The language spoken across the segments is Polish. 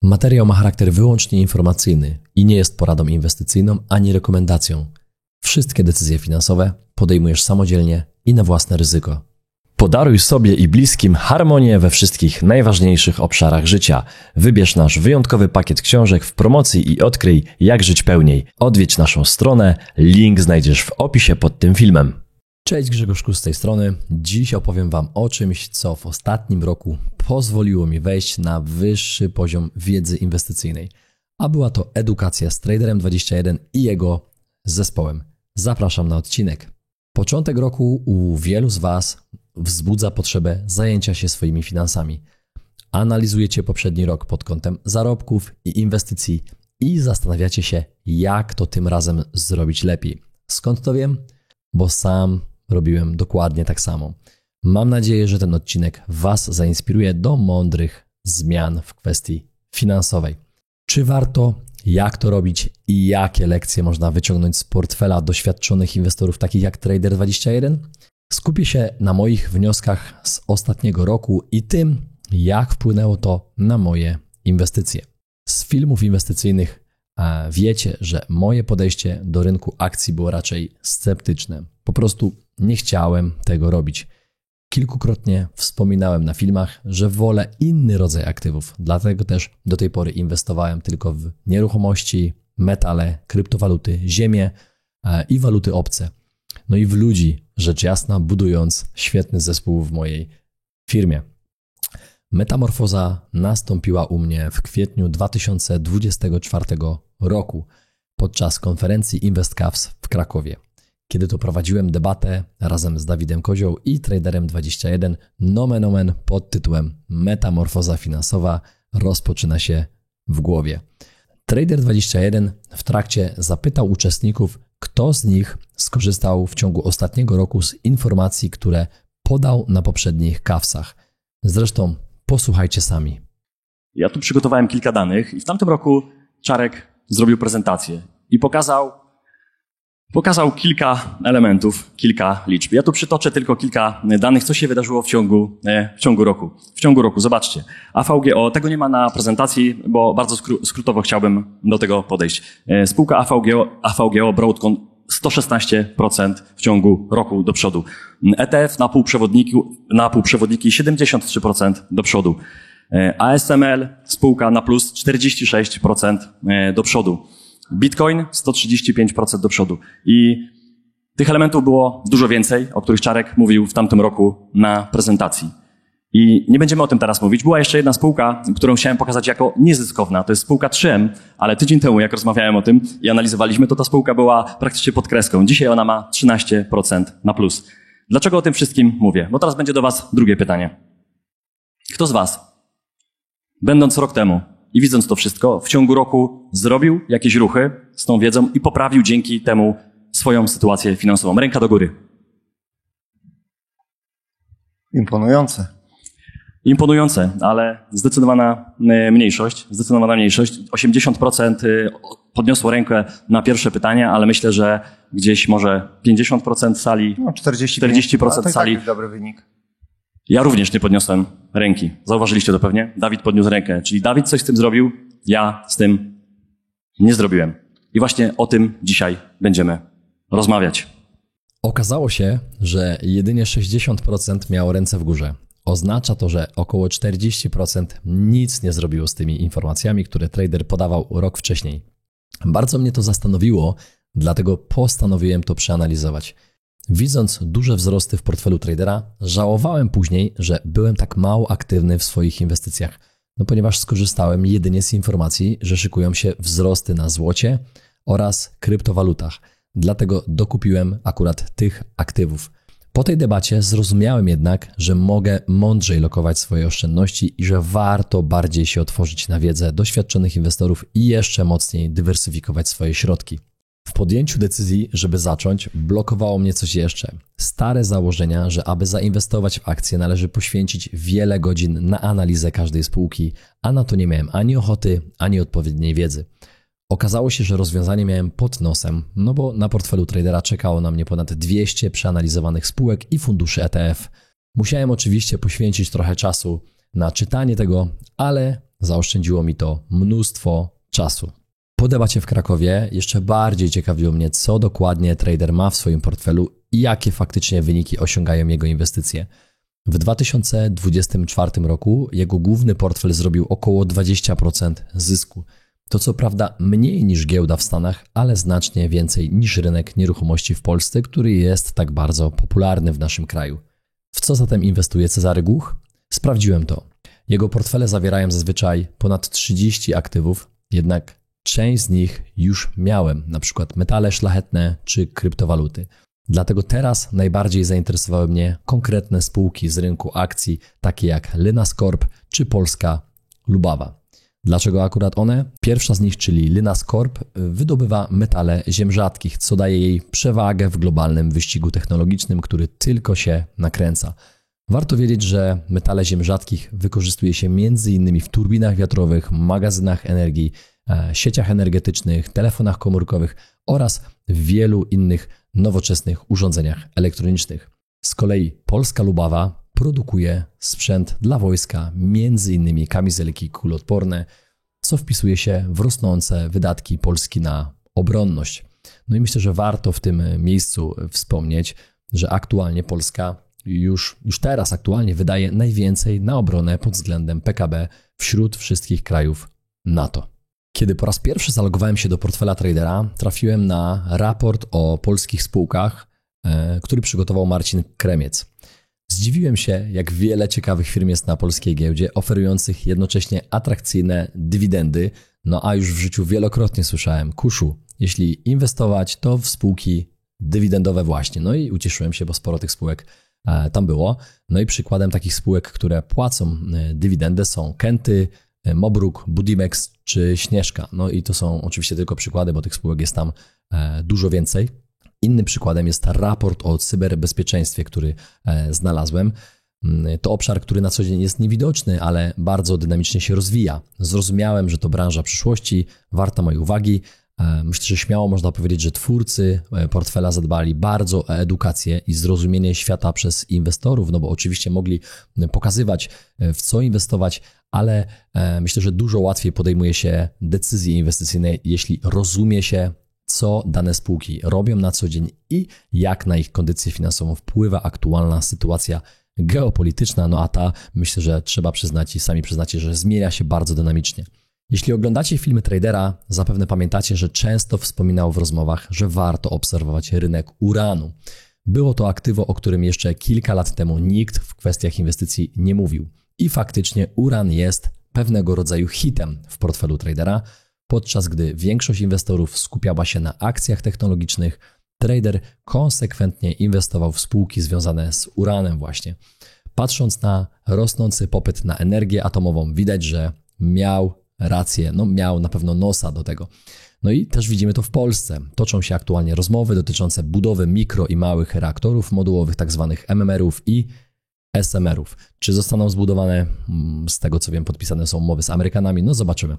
Materiał ma charakter wyłącznie informacyjny i nie jest poradą inwestycyjną ani rekomendacją. Wszystkie decyzje finansowe podejmujesz samodzielnie i na własne ryzyko. Podaruj sobie i bliskim harmonię we wszystkich najważniejszych obszarach życia. Wybierz nasz wyjątkowy pakiet książek w promocji i odkryj, jak żyć pełniej. Odwiedź naszą stronę, link znajdziesz w opisie pod tym filmem. Cześć, Grzegorz z tej strony. Dziś opowiem Wam o czymś, co w ostatnim roku pozwoliło mi wejść na wyższy poziom wiedzy inwestycyjnej. A była to edukacja z Traderem21 i jego zespołem. Zapraszam na odcinek. Początek roku u wielu z Was wzbudza potrzebę zajęcia się swoimi finansami. Analizujecie poprzedni rok pod kątem zarobków i inwestycji i zastanawiacie się, jak to tym razem zrobić lepiej. Skąd to wiem? Bo sam robiłem dokładnie tak samo. Mam nadzieję, że ten odcinek Was zainspiruje do mądrych zmian w kwestii finansowej. Czy warto? Jak to robić i jakie lekcje można wyciągnąć z portfela doświadczonych inwestorów takich jak Trader21? Skupię się na moich wnioskach z ostatniego roku i tym, jak wpłynęło to na moje inwestycje. Z filmów inwestycyjnych wiecie, że moje podejście do rynku akcji było raczej sceptyczne. Po prostu nie chciałem tego robić. Kilkukrotnie wspominałem na filmach, że wolę inny rodzaj aktywów, dlatego też do tej pory inwestowałem tylko w nieruchomości, metale, kryptowaluty, ziemię i waluty obce. No i w ludzi, rzecz jasna, budując świetny zespół w mojej firmie. Metamorfoza nastąpiła u mnie w kwietniu 2024 roku podczas konferencji InvestCavs w Krakowie. Kiedy to prowadziłem debatę razem z Dawidem Kozią i Traderem21, nomen omen pod tytułem Metamorfoza finansowa rozpoczyna się w głowie. Trader21 w trakcie zapytał uczestników, kto z nich skorzystał w ciągu ostatniego roku z informacji, które podał na poprzednich kawsach. Zresztą posłuchajcie sami. Ja tu przygotowałem kilka danych i w tamtym roku Czarek zrobił prezentację i pokazał kilka elementów, kilka liczb. Ja tu przytoczę tylko kilka danych, co się wydarzyło w ciągu roku. W ciągu roku, zobaczcie. AVGO, tego nie ma na prezentacji, bo bardzo skrótowo chciałbym do tego podejść. Spółka AVGO Broadcom 116% w ciągu roku do przodu. ETF na półprzewodniki 73% do przodu. ASML, spółka na plus 46% do przodu. Bitcoin 135% do przodu. I tych elementów było dużo więcej, o których Czarek mówił w tamtym roku na prezentacji. I nie będziemy o tym teraz mówić. Była jeszcze jedna spółka, którą chciałem pokazać jako niezyskowna. To jest spółka 3M, ale tydzień temu, jak rozmawiałem o tym i analizowaliśmy, to ta spółka była praktycznie pod kreską. Dzisiaj ona ma 13% na plus. Dlaczego o tym wszystkim mówię? Bo teraz będzie do Was drugie pytanie. Kto z Was, będąc rok temu i widząc to wszystko, w ciągu roku zrobił jakieś ruchy z tą wiedzą i poprawił dzięki temu swoją sytuację finansową? Ręka do góry. Imponujące, ale zdecydowana mniejszość. 80% podniosło rękę na pierwsze pytanie, ale myślę, że gdzieś może 50% sali, 40% sali. Tak, dobry wynik. Ja również nie podniosłem ręki. Zauważyliście to pewnie? Dawid podniósł rękę. Czyli Dawid coś z tym zrobił, ja z tym nie zrobiłem. I właśnie o tym dzisiaj będziemy rozmawiać. Okazało się, że jedynie 60% miało ręce w górze. Oznacza to, że około 40% nic nie zrobiło z tymi informacjami, które trader podawał rok wcześniej. Bardzo mnie to zastanowiło, dlatego postanowiłem to przeanalizować. Widząc duże wzrosty w portfelu tradera, żałowałem później, że byłem tak mało aktywny w swoich inwestycjach, ponieważ skorzystałem jedynie z informacji, że szykują się wzrosty na złocie oraz kryptowalutach. Dlatego dokupiłem akurat tych aktywów. Po tej debacie zrozumiałem jednak, że mogę mądrzej lokować swoje oszczędności i że warto bardziej się otworzyć na wiedzę doświadczonych inwestorów i jeszcze mocniej dywersyfikować swoje środki. W podjęciu decyzji, żeby zacząć, blokowało mnie coś jeszcze. Stare założenia, że aby zainwestować w akcje należy poświęcić wiele godzin na analizę każdej spółki, a na to nie miałem ani ochoty, ani odpowiedniej wiedzy. Okazało się, że rozwiązanie miałem pod nosem, bo na portfelu tradera czekało na mnie ponad 200 przeanalizowanych spółek i funduszy ETF. Musiałem oczywiście poświęcić trochę czasu na czytanie tego, ale zaoszczędziło mi to mnóstwo czasu. Po debacie w Krakowie jeszcze bardziej ciekawiło mnie, co dokładnie trader ma w swoim portfelu i jakie faktycznie wyniki osiągają jego inwestycje. W 2024 roku jego główny portfel zrobił około 20% zysku. To co prawda mniej niż giełda w Stanach, ale znacznie więcej niż rynek nieruchomości w Polsce, który jest tak bardzo popularny w naszym kraju. W co zatem inwestuje Cezary Głuch? Sprawdziłem to. Jego portfele zawierają zazwyczaj ponad 30 aktywów, jednak część z nich już miałem, na przykład metale szlachetne czy kryptowaluty. Dlatego teraz najbardziej zainteresowały mnie konkretne spółki z rynku akcji, takie jak Linas Corp czy Polska Lubawa. Dlaczego akurat one? Pierwsza z nich, czyli Linas Corp, wydobywa metale ziem rzadkich, co daje jej przewagę w globalnym wyścigu technologicznym, który tylko się nakręca. Warto wiedzieć, że metale ziem rzadkich wykorzystuje się m.in. w turbinach wiatrowych, magazynach energii, sieciach energetycznych, telefonach komórkowych oraz w wielu innych nowoczesnych urządzeniach elektronicznych. Z kolei Polska Lubawa produkuje sprzęt dla wojska, m.in. kamizelki kuloodporne, co wpisuje się w rosnące wydatki Polski na obronność. No i myślę, że warto w tym miejscu wspomnieć, że aktualnie Polska już teraz aktualnie wydaje najwięcej na obronę pod względem PKB wśród wszystkich krajów NATO. Kiedy po raz pierwszy zalogowałem się do portfela tradera, trafiłem na raport o polskich spółkach, który przygotował Marcin Kremiec. Zdziwiłem się, jak wiele ciekawych firm jest na polskiej giełdzie, oferujących jednocześnie atrakcyjne dywidendy, no a już w życiu wielokrotnie słyszałem: Kuszu, jeśli inwestować, to w spółki dywidendowe właśnie. No i ucieszyłem się, bo sporo tych spółek tam było. No i przykładem takich spółek, które płacą dywidendę, są Kenty, Mobruk, Budimex czy Śnieżka. No i to są oczywiście tylko przykłady, bo tych spółek jest tam dużo więcej. Innym przykładem jest raport o cyberbezpieczeństwie, który znalazłem. To obszar, który na co dzień jest niewidoczny, ale bardzo dynamicznie się rozwija. Zrozumiałem, że to branża przyszłości, warta mojej uwagi. Myślę, że śmiało można powiedzieć, że twórcy portfela zadbali bardzo o edukację i zrozumienie świata przez inwestorów, no bo oczywiście mogli pokazywać, w co inwestować, ale myślę, że dużo łatwiej podejmuje się decyzje inwestycyjne, jeśli rozumie się, co dane spółki robią na co dzień i jak na ich kondycję finansową wpływa aktualna sytuacja geopolityczna, no a ta, myślę, że trzeba przyznać i sami przyznacie, że zmienia się bardzo dynamicznie. Jeśli oglądacie filmy tradera, zapewne pamiętacie, że często wspominał w rozmowach, że warto obserwować rynek uranu. Było to aktywo, o którym jeszcze kilka lat temu nikt w kwestiach inwestycji nie mówił. I faktycznie uran jest pewnego rodzaju hitem w portfelu tradera. Podczas gdy większość inwestorów skupiała się na akcjach technologicznych, trader konsekwentnie inwestował w spółki związane z uranem właśnie. Patrząc na rosnący popyt na energię atomową, widać, że miał rację, miał na pewno nosa do tego. No i też widzimy to w Polsce. Toczą się aktualnie rozmowy dotyczące budowy mikro i małych reaktorów modułowych, tak zwanych MMR-ów i SMR-ów. Czy zostaną zbudowane? Z tego co wiem, podpisane są umowy z Amerykanami, no zobaczymy.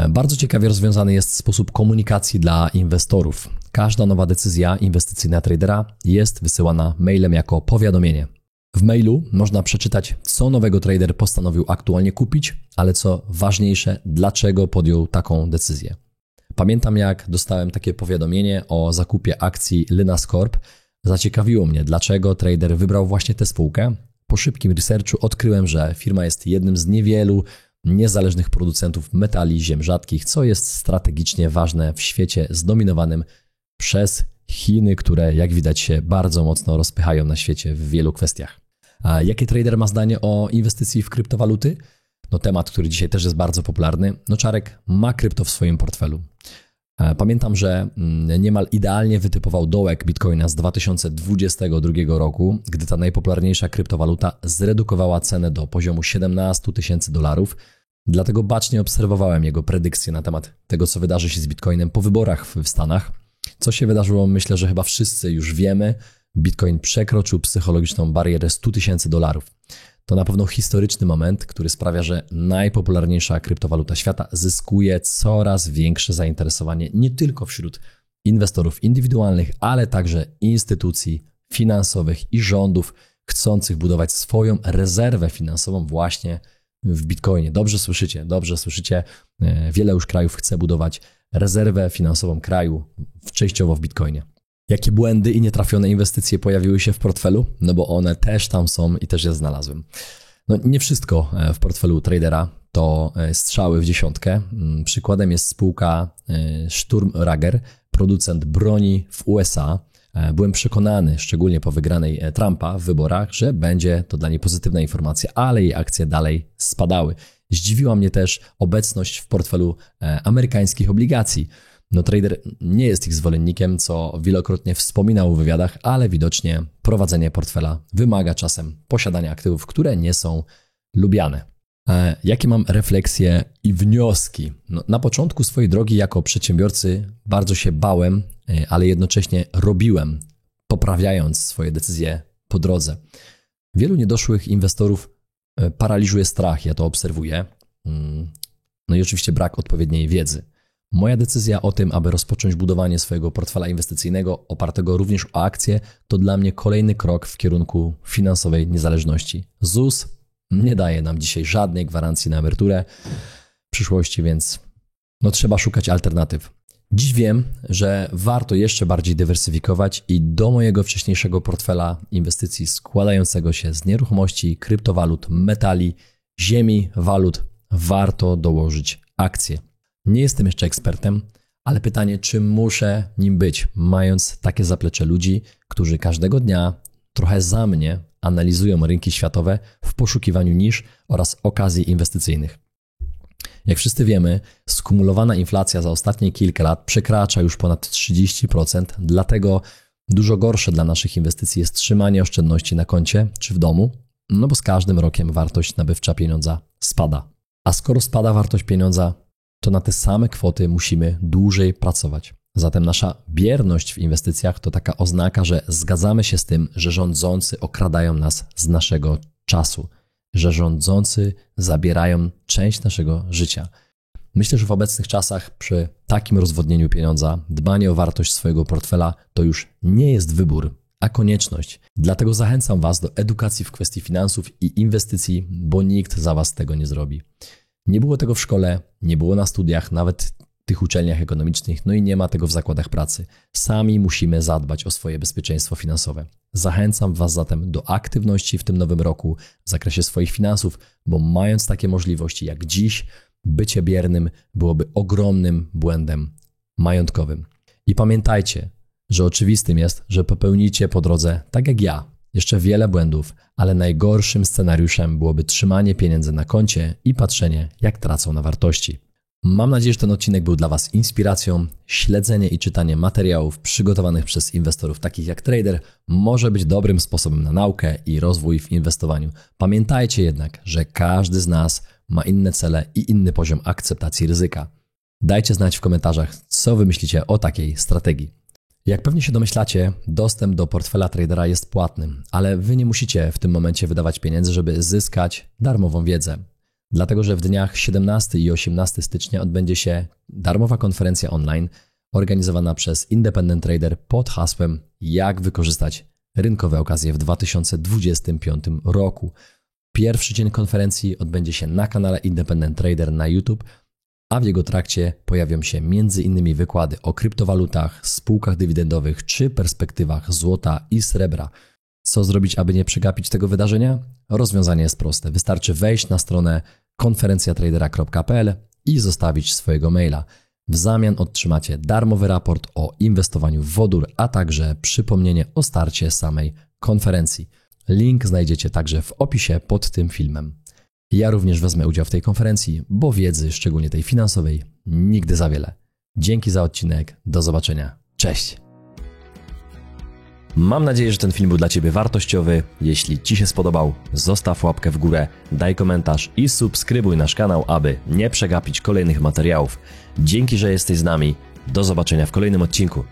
Bardzo ciekawie rozwiązany jest sposób komunikacji dla inwestorów. Każda nowa decyzja inwestycyjna tradera jest wysyłana mailem jako powiadomienie. W mailu można przeczytać, co nowego trader postanowił aktualnie kupić, ale co ważniejsze, dlaczego podjął taką decyzję. Pamiętam, jak dostałem takie powiadomienie o zakupie akcji Linas Corp. Zaciekawiło mnie, dlaczego trader wybrał właśnie tę spółkę. Po szybkim researchu odkryłem, że firma jest jednym z niewielu niezależnych producentów metali ziem rzadkich, co jest strategicznie ważne w świecie zdominowanym przez Chiny, które jak widać się bardzo mocno rozpychają na świecie w wielu kwestiach. A jakie trader ma zdanie o inwestycji w kryptowaluty? No temat, który dzisiaj też jest bardzo popularny. No Czarek ma krypto w swoim portfelu. Pamiętam, że niemal idealnie wytypował dołek Bitcoina z 2022 roku, gdy ta najpopularniejsza kryptowaluta zredukowała cenę do poziomu $17,000. Dlatego bacznie obserwowałem jego predykcje na temat tego, co wydarzy się z Bitcoinem po wyborach w Stanach. Co się wydarzyło, myślę, że chyba wszyscy już wiemy. Bitcoin przekroczył psychologiczną barierę $100,000. To na pewno historyczny moment, który sprawia, że najpopularniejsza kryptowaluta świata zyskuje coraz większe zainteresowanie nie tylko wśród inwestorów indywidualnych, ale także instytucji finansowych i rządów chcących budować swoją rezerwę finansową właśnie w Bitcoinie. Dobrze słyszycie. Wiele już krajów chce budować rezerwę finansową kraju częściowo w Bitcoinie. Jakie błędy i nietrafione inwestycje pojawiły się w portfelu? No bo one też tam są i też je znalazłem. No nie wszystko w portfelu tradera to strzały w dziesiątkę. Przykładem jest spółka Sturm Ruger, producent broni w USA. Byłem przekonany, szczególnie po wygranej Trumpa w wyborach, że będzie to dla niej pozytywna informacja, ale jej akcje dalej spadały. Zdziwiła mnie też obecność w portfelu amerykańskich obligacji. No trader nie jest ich zwolennikiem, co wielokrotnie wspominał w wywiadach, ale widocznie prowadzenie portfela wymaga czasem posiadania aktywów, które nie są lubiane. Jakie mam refleksje i wnioski? No, na początku swojej drogi jako przedsiębiorcy bardzo się bałem, ale jednocześnie robiłem, poprawiając swoje decyzje po drodze. Wielu niedoszłych inwestorów paraliżuje strach, ja to obserwuję. No i oczywiście brak odpowiedniej wiedzy. Moja decyzja o tym, aby rozpocząć budowanie swojego portfela inwestycyjnego opartego również o akcje, to dla mnie kolejny krok w kierunku finansowej niezależności. ZUS nie daje nam dzisiaj żadnej gwarancji na emeryturę w przyszłości, więc trzeba szukać alternatyw. Dziś wiem, że warto jeszcze bardziej dywersyfikować i do mojego wcześniejszego portfela inwestycji składającego się z nieruchomości, kryptowalut, metali, ziemi, walut warto dołożyć akcje. Nie jestem jeszcze ekspertem, ale pytanie, czy muszę nim być, mając takie zaplecze ludzi, którzy każdego dnia trochę za mnie analizują rynki światowe w poszukiwaniu nisz oraz okazji inwestycyjnych. Jak wszyscy wiemy, skumulowana inflacja za ostatnie kilka lat przekracza już ponad 30%, dlatego dużo gorsze dla naszych inwestycji jest trzymanie oszczędności na koncie czy w domu, no bo z każdym rokiem wartość nabywcza pieniądza spada. A skoro spada wartość pieniądza, to na te same kwoty musimy dłużej pracować. Zatem nasza bierność w inwestycjach to taka oznaka, że zgadzamy się z tym, że rządzący okradają nas z naszego czasu, że rządzący zabierają część naszego życia. Myślę, że w obecnych czasach przy takim rozwodnieniu pieniądza dbanie o wartość swojego portfela to już nie jest wybór, a konieczność. Dlatego zachęcam Was do edukacji w kwestii finansów i inwestycji, bo nikt za Was tego nie zrobi. Nie było tego w szkole, nie było na studiach, nawet w tych uczelniach ekonomicznych, no i nie ma tego w zakładach pracy. Sami musimy zadbać o swoje bezpieczeństwo finansowe. Zachęcam Was zatem do aktywności w tym nowym roku w zakresie swoich finansów, bo mając takie możliwości jak dziś, bycie biernym byłoby ogromnym błędem majątkowym. I pamiętajcie, że oczywistym jest, że popełnicie po drodze, tak jak ja, jeszcze wiele błędów, ale najgorszym scenariuszem byłoby trzymanie pieniędzy na koncie i patrzenie, jak tracą na wartości. Mam nadzieję, że ten odcinek był dla Was inspiracją. Śledzenie i czytanie materiałów przygotowanych przez inwestorów takich jak trader może być dobrym sposobem na naukę i rozwój w inwestowaniu. Pamiętajcie jednak, że każdy z nas ma inne cele i inny poziom akceptacji ryzyka. Dajcie znać w komentarzach, co Wy myślicie o takiej strategii. Jak pewnie się domyślacie, dostęp do portfela tradera jest płatny, ale Wy nie musicie w tym momencie wydawać pieniędzy, żeby zyskać darmową wiedzę. Dlatego, że w dniach 17 i 18 stycznia odbędzie się darmowa konferencja online organizowana przez Independent Trader pod hasłem Jak wykorzystać rynkowe okazje w 2025 roku. Pierwszy dzień konferencji odbędzie się na kanale Independent Trader na YouTube, a w jego trakcie pojawią się m.in. wykłady o kryptowalutach, spółkach dywidendowych czy perspektywach złota i srebra. Co zrobić, aby nie przegapić tego wydarzenia? Rozwiązanie jest proste. Wystarczy wejść na stronę konferencjatradera.pl i zostawić swojego maila. W zamian otrzymacie darmowy raport o inwestowaniu w wodór, a także przypomnienie o starcie samej konferencji. Link znajdziecie także w opisie pod tym filmem. Ja również wezmę udział w tej konferencji, bo wiedzy, szczególnie tej finansowej, nigdy za wiele. Dzięki za odcinek, do zobaczenia. Cześć! Mam nadzieję, że ten film był dla Ciebie wartościowy. Jeśli Ci się spodobał, zostaw łapkę w górę, daj komentarz i subskrybuj nasz kanał, aby nie przegapić kolejnych materiałów. Dzięki, że jesteś z nami. Do zobaczenia w kolejnym odcinku.